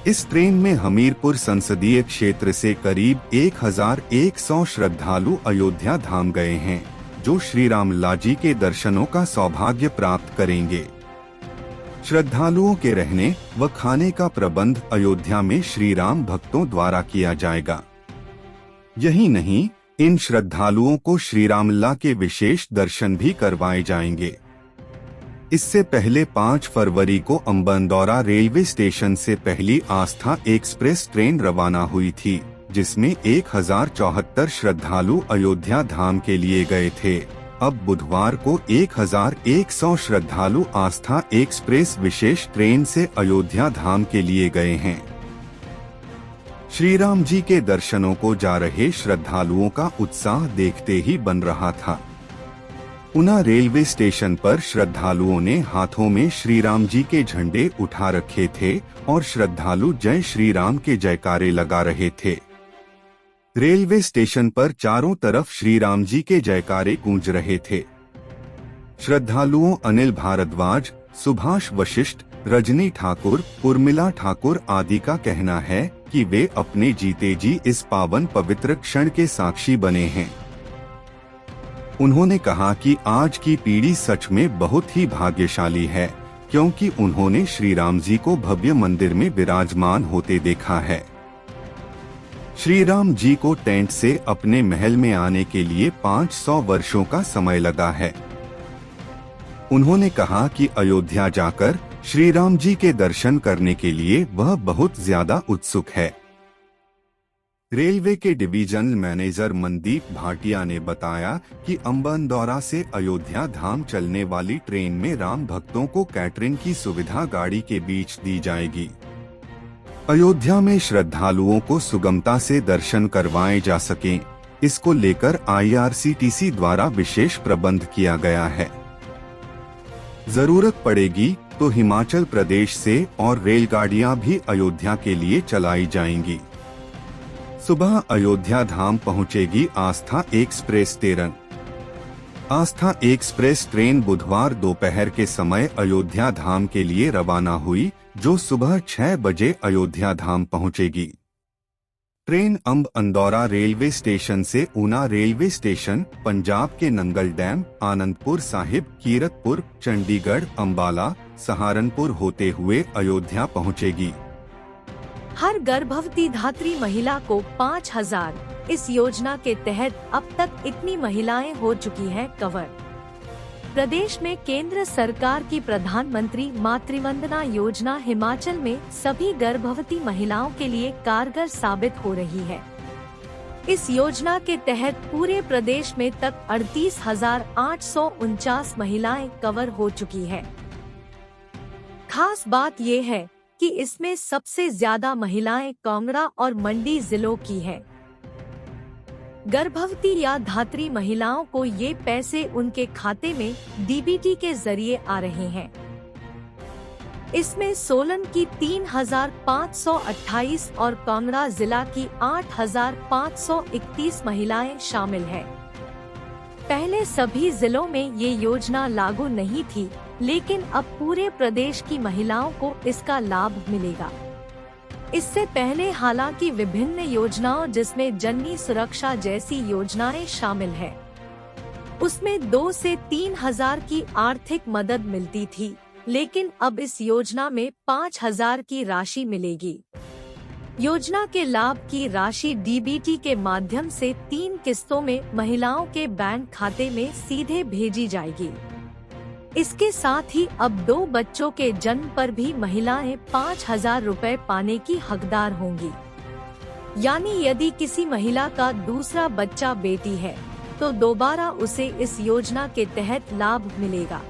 इस ट्रेन में हमीरपुर संसदीय क्षेत्र से करीब 1100 श्रद्धालु अयोध्या धाम गए हैं, जो श्री रामलला जी के दर्शनों का सौभाग्य प्राप्त करेंगे। श्रद्धालुओं के रहने व खाने का प्रबंध अयोध्या में श्री राम भक्तों द्वारा किया जाएगा। यही नहीं, इन श्रद्धालुओं को श्री रामलला के विशेष दर्शन भी करवाए जाएंगे। इससे पहले 5 फरवरी को अंबनदौरा रेलवे स्टेशन से पहली आस्था एक्सप्रेस ट्रेन रवाना हुई थी, जिसमें 1074 श्रद्धालु अयोध्या धाम के लिए गए थे। अब बुधवार को 1100 श्रद्धालु आस्था एक्सप्रेस विशेष ट्रेन से अयोध्या धाम के लिए गए हैं। श्री राम जी के दर्शनों को जा रहे श्रद्धालुओं का उत्साह देखते ही बन रहा था। ऊना रेलवे स्टेशन पर श्रद्धालुओं ने हाथों में श्री राम जी के झंडे उठा रखे थे और श्रद्धालु जय श्री राम के जयकारे लगा रहे थे। रेलवे स्टेशन पर चारों तरफ श्री राम जी के जयकारे गूंज रहे थे। श्रद्धालुओं अनिल भारद्वाज, सुभाष वशिष्ठ, रजनी ठाकुर, उर्मिला ठाकुर आदि का कहना है कि वे अपने जीते जी इस पावन पवित्र क्षण के साक्षी बने हैं। उन्होंने कहा कि आज की पीढ़ी सच में बहुत ही भाग्यशाली है, क्योंकि उन्होंने श्री राम जी को भव्य मंदिर में विराजमान होते देखा है। श्री राम जी को टेंट से अपने महल में आने के लिए 500 वर्षों का समय लगा है। उन्होंने कहा कि अयोध्या जाकर श्री राम जी के दर्शन करने के लिए वह बहुत ज्यादा उत्सुक है। रेलवे के डिवीजनल मैनेजर मनदीप भाटिया ने बताया कि अंबानदौरा से अयोध्या धाम चलने वाली ट्रेन में राम भक्तों को कैटरिंग की सुविधा गाड़ी के बीच दी जाएगी। अयोध्या में श्रद्धालुओं को सुगमता से दर्शन करवाए जा सकें, इसको लेकर IRCTC द्वारा विशेष प्रबंध किया गया है। जरूरत पड़ेगी तो हिमाचल प्रदेश से और रेलगाड़ियां भी अयोध्या के लिए चलाई जाएंगी। सुबह अयोध्या धाम पहुंचेगी आस्था एक्सप्रेस ट्रेन। आस्था एक्सप्रेस ट्रेन बुधवार दोपहर के समय अयोध्या धाम के लिए रवाना हुई, जो सुबह 6 बजे अयोध्या धाम पहुंचेगी। ट्रेन अंबानदौरा रेलवे स्टेशन से ऊना रेलवे स्टेशन, पंजाब के नंगल डैम, आनंदपुर साहिब, कीरतपुर, चंडीगढ़, अंबाला, सहारनपुर होते हुए अयोध्या पहुंचेगी। हर गर्भवती धात्री महिला को 5,000। इस योजना के तहत अब तक इतनी महिलाएं हो चुकी हैं कवर। प्रदेश में केंद्र सरकार की प्रधानमंत्री मातृवंदना योजना हिमाचल में सभी गर्भवती महिलाओं के लिए कारगर साबित हो रही है। इस योजना के तहत पूरे प्रदेश में तक 38,849 महिलाएं कवर हो चुकी है। खास बात ये है कि इसमें सबसे ज्यादा महिलाएं कांगड़ा और मंडी जिलों की हैं। गर्भवती या धात्री महिलाओं को ये पैसे उनके खाते में DBT के जरिए आ रहे हैं। इसमें सोलन की 3,528 और कांगड़ा जिला की 8,531 महिलाएं शामिल हैं। पहले सभी जिलों में ये योजना लागू नहीं थी, लेकिन अब पूरे प्रदेश की महिलाओं को इसका लाभ मिलेगा। इससे पहले हालांकि विभिन्न योजनाओं जिसमें जननी सुरक्षा जैसी योजनाएं शामिल है, उसमें 2 से 3,000 की आर्थिक मदद मिलती थी, लेकिन अब इस योजना में 5,000 की राशि मिलेगी। योजना के लाभ की राशि DBT के माध्यम से 3 किस्तों में महिलाओं के बैंक खाते में सीधे भेजी जाएगी। इसके साथ ही अब 2 बच्चों के जन्म पर भी महिलाएं 5,000 रुपए पाने की हकदार होंगी। यानी यदि किसी महिला का दूसरा बच्चा बेटी है तो दोबारा उसे इस योजना के तहत लाभ मिलेगा।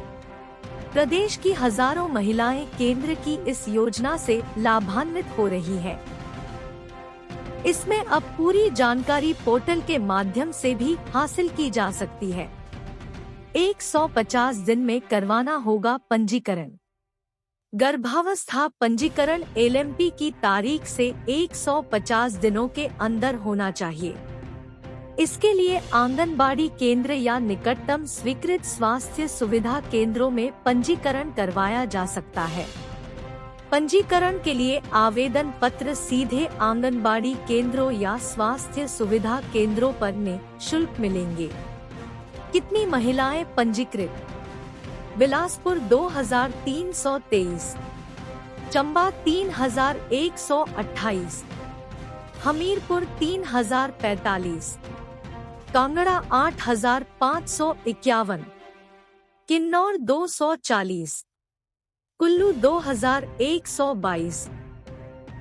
प्रदेश की हजारों महिलाएं केंद्र की इस योजना से लाभान्वित हो रही हैं। इसमें अब पूरी जानकारी पोर्टल के माध्यम से भी हासिल की जा सकती है। 150 दिन में करवाना होगा पंजीकरण। गर्भावस्था पंजीकरण LMP की तारीख से 150 दिनों के अंदर होना चाहिए। इसके लिए आंगनबाड़ी केंद्र या निकटतम स्वीकृत स्वास्थ्य सुविधा केंद्रों में पंजीकरण करवाया जा सकता है। पंजीकरण के लिए आवेदन पत्र सीधे आंगनबाड़ी केंद्रों या स्वास्थ्य सुविधा केंद्रों पर निःशुल्क मिलेंगे। कितनी महिलाएं पंजीकृत? बिलासपुर 2,323, चंबा 3,128, हमीरपुर 3,045, कांगड़ा 8,551, किन्नौर 240, कुल्लू 2,122,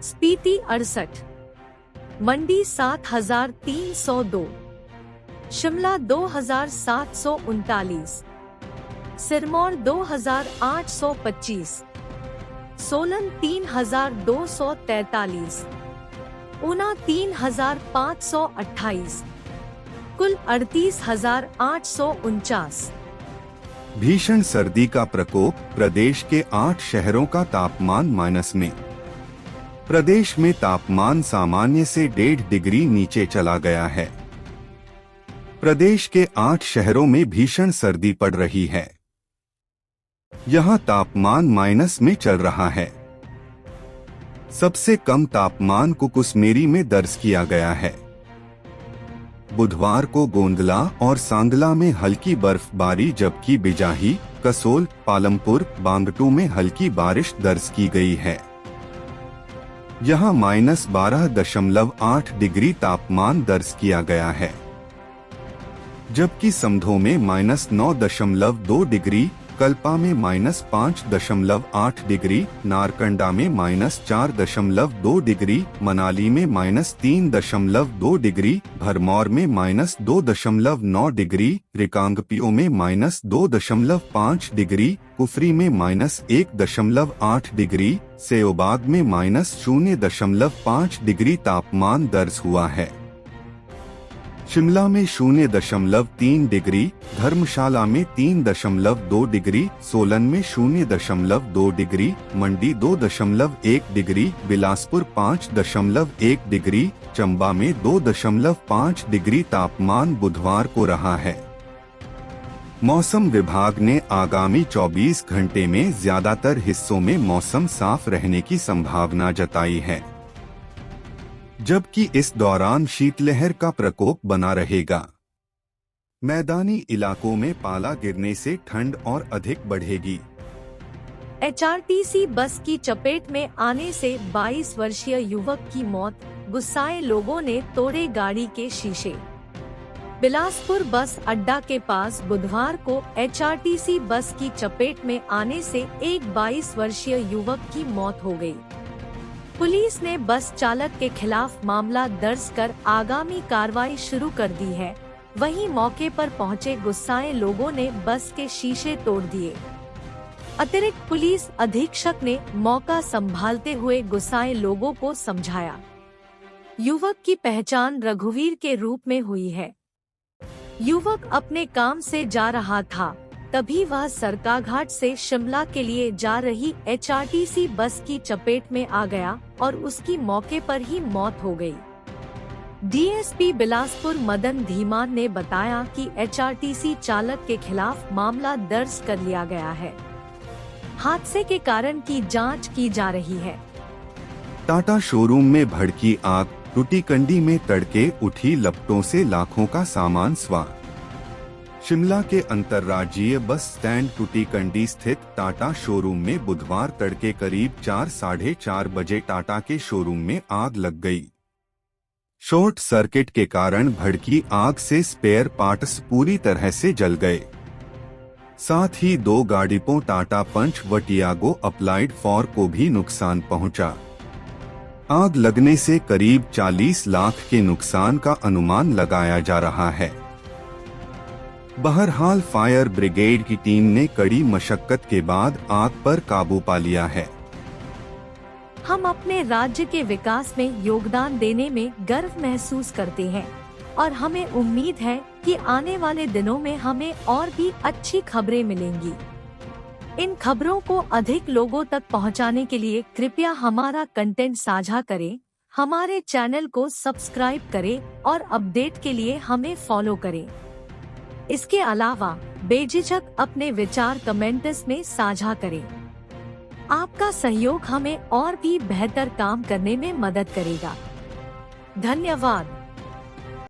स्पीति 68, मंडी 7,302, शिमला 2,739, सिरमौर 2,825, सोलन 3,243, ऊना 3,528, कुल 38,849। भीषण सर्दी का प्रकोप, प्रदेश के 8 शहरों का तापमान माइनस में। प्रदेश में तापमान सामान्य से 1.5 डिग्री नीचे चला गया है। प्रदेश के 8 शहरों में भीषण सर्दी पड़ रही है। यहां तापमान माइनस में चल रहा है। सबसे कम तापमान कुकुसमेरी में दर्ज किया गया है। बुधवार को गोंदला और सांगला में हल्की बर्फबारी, जबकि बिजाही, कसोल, पालमपुर, बांगटू में हल्की बारिश दर्ज की गई है। यहाँ -12.8 डिग्री तापमान दर्ज किया गया है, जबकि समधो में -9.2 डिग्री, कल्पा में -5.8 डिग्री, नारकंडा में -4.2 डिग्री, मनाली में -3.2 डिग्री, भरमौर में -2.9 डिग्री, रिकांगपिओ में -2.5 डिग्री, कुफरी में -1.8 डिग्री, सेओबाग में -0.5 डिग्री तापमान दर्ज हुआ है। शिमला में 0.3 डिग्री, धर्मशाला में 3.2 डिग्री, सोलन में 0.2 डिग्री, मंडी 2.1 डिग्री, बिलासपुर 5.1 डिग्री, चंबा में 2.5 डिग्री तापमान बुधवार को रहा है। मौसम विभाग ने आगामी 24 घंटे में ज्यादातर हिस्सों में मौसम साफ रहने की संभावना जताई है, जबकि इस दौरान शीतलहर का प्रकोप बना रहेगा। मैदानी इलाकों में पाला गिरने से ठंड और अधिक बढ़ेगी। एचआरटीसी बस की चपेट में आने से 22 वर्षीय युवक की मौत, गुस्साए लोगों ने तोड़े गाड़ी के शीशे। बिलासपुर बस अड्डा के पास बुधवार को एचआरटीसी बस की चपेट में आने से एक 22 वर्षीय युवक की मौत हो गई। पुलिस ने बस चालक के खिलाफ मामला दर्ज कर आगामी कार्रवाई शुरू कर दी है। वहीं मौके पर पहुंचे गुस्साए लोगों ने बस के शीशे तोड़ दिए। अतिरिक्त पुलिस अधीक्षक ने मौका संभालते हुए गुस्साए लोगों को समझाया। युवक की पहचान रघुवीर के रूप में हुई है। युवक अपने काम से जा रहा था, तभी वह सरकाघाट से शिमला के लिए जा रही एचआरटीसी बस की चपेट में आ गया और उसकी मौके पर ही मौत हो गई। डीएसपी बिलासपुर मदन धीमान ने बताया कि एचआरटीसी चालक के खिलाफ मामला दर्ज कर लिया गया है। हादसे के कारण की जांच की जा रही है। टाटा शोरूम में भड़की आग, टूटीकंडी में तड़के उठी लपटों से लाखों का सामान स्वाह। शिमला के अंतर्राज्यीय बस स्टैंड टूटीकंडी स्थित टाटा शोरूम में बुधवार तड़के करीब 4-4:30 बजे टाटा के शोरूम में आग लग गई। शॉर्ट सर्किट के कारण भड़की आग से स्पेयर पार्ट्स पूरी तरह से जल गए। साथ ही 2 गाड़ियों टाटा पंच व टियागो अप्लाइड फॉर को भी नुकसान पहुंचा। आग लगने से करीब 40 लाख के नुकसान का अनुमान लगाया जा रहा है। बहरहाल फायर ब्रिगेड की टीम ने कड़ी मशक्कत के बाद आग पर काबू पा लिया है। हम अपने राज्य के विकास में योगदान देने में गर्व महसूस करते हैं और हमें उम्मीद है कि आने वाले दिनों में हमें और भी अच्छी खबरें मिलेंगी। इन खबरों को अधिक लोगों तक पहुंचाने के लिए कृपया हमारा कंटेंट साझा करें, हमारे चैनल को सब्सक्राइब करें और अपडेट के लिए हमें फॉलो करें। इसके अलावा बेझिझक अपने विचार कमेंट्स में साझा करें। आपका सहयोग हमें और भी बेहतर काम करने में मदद करेगा। धन्यवाद।